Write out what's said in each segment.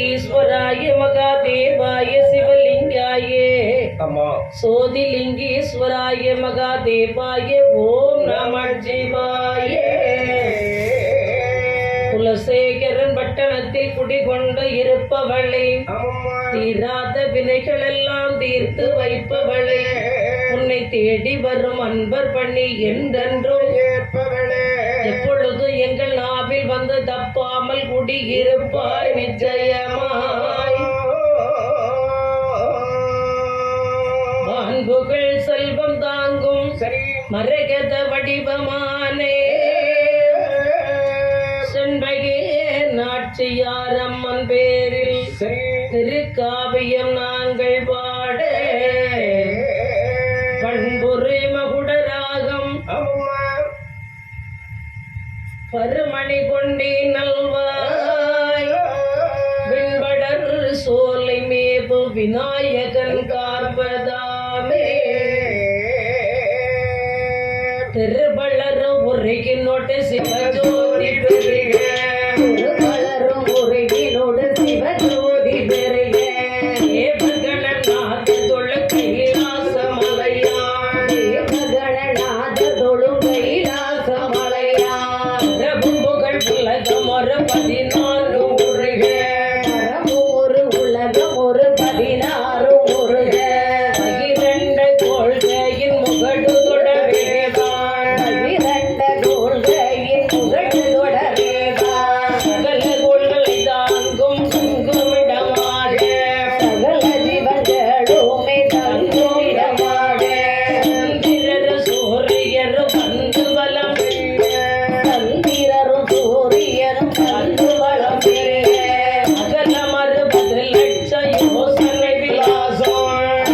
சோதிலிங்கீஸ்வராய மகாதேவாய சிவலிங்காயே சோதிலிங்கீஸ்வராய மகாதேவாய ஓம் நம சிவாய. குலசேகரன் பட்டணத்தில் குடிகொண்டு இருப்பவளே, தீராத வினைகள் எல்லாம் தீர்த்து வைப்பவளே, உன்னை தேடி வரும் அன்பர் பண்ணி என்றென்றும் ஏற்பவளே, எப்பொழுது எங்கள் நாவில் வந்து தப்பாமல் குடியிருப்பாய் நிச்சயமாய். அன்புகள் செல்வம் தாங்கும் மரகத வடிவமானே செண்பகே நாச்சியார் அம்மன் பேரில் திருக்காவியம் நாங்கள் பாட பண்புரை மகுடராகம் பருமணி கொண்டே நல்வாய் வெண்படர் சோலை மேபு விநாயகன் கார்பதாமே திருவள்ளரும் உருகினோடு சிவஜோதி பெருக திருவள்ளரும் உருகினோடு சிவஜோதி பெருக ஏவகணநாத தொழு கைலாச மலையான் ஏவகணநாத தொழு கைலாச மலையான் பிரபுகள் உலகம் ஒரு 14 முருக ஒரு உலகம் ஒரு 16 முருக பகிரண்ட கொள்கையின் முகடு தொடவேதான் பகிரண்ட கொள்கையின் முகடு தொடவேதான் சகல கொள்களை தாங்கும் தங்குமிடமாக சகல ஜீவன்களுமே தங்குமிடமாக சந்திரரு சூரியரும் வந்து வலம் சந்திரரும் சூரியரும் வந்து வலம் அகலம் 60 லட்சம் யோசனை விலாசம்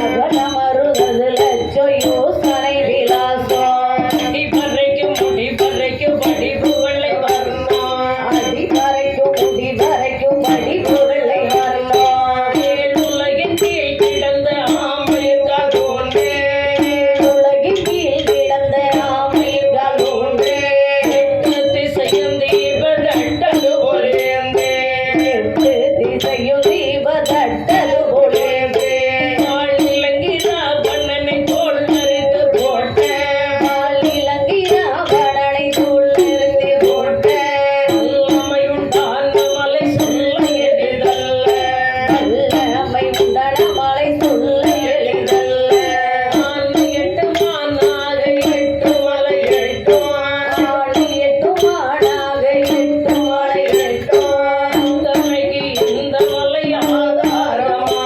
அகலம் 60 லட்சம் யோசனை விலாசம் அடிபறைக்கும் முடிபறைக்கும் படிப்புகளை வரணும் அடிபறைக்கும் முடிபறைக்கும் படிப்புகளை வரணும் ஏழுலகின் கீழ் கிடந்த ஆமையங்கால் ஒன்றே ஏழுலகின் கீழ் கிடந்த ஆமையங்கால் ஒன்றே எட்டு திசையும் தீபதட்டலு ஒளிர்ந்தே எட்டு திசையும் தீபதட்டலு ஒளிர்ந்தே ஆளிலங்கி ராவணனை தோள் நெறித்து போட்ட ஆளிலங்கி ராவணனை தோள் நெறித்து போட்ட அல்லமை உண்டான மலை சொல்ல எளிதல்ல அல்லமை உண்டான மலை சொல்ல எளிதல்ல ஆண்டு 8 மானாக 8 மலை 8 ஆண்டு 8 மானாக 8 மலை 8 தமைக்கு இந்த மலை ஆதாரமாகும்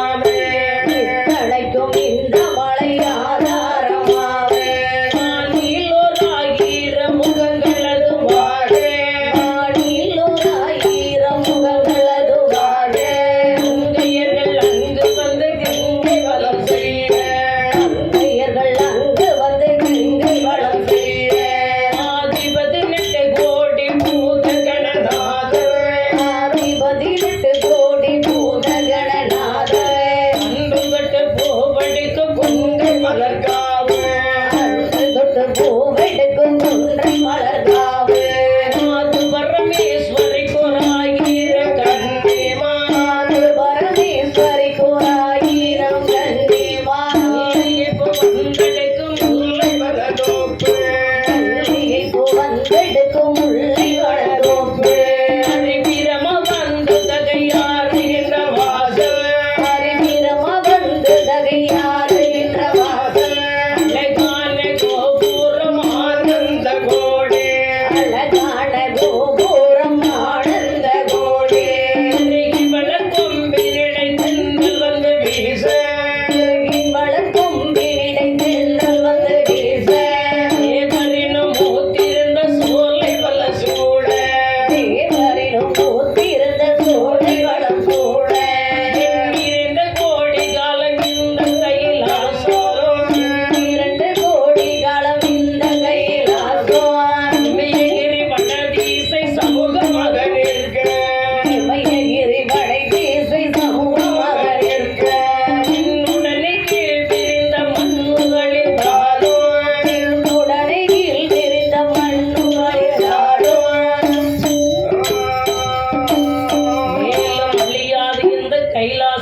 கைலாய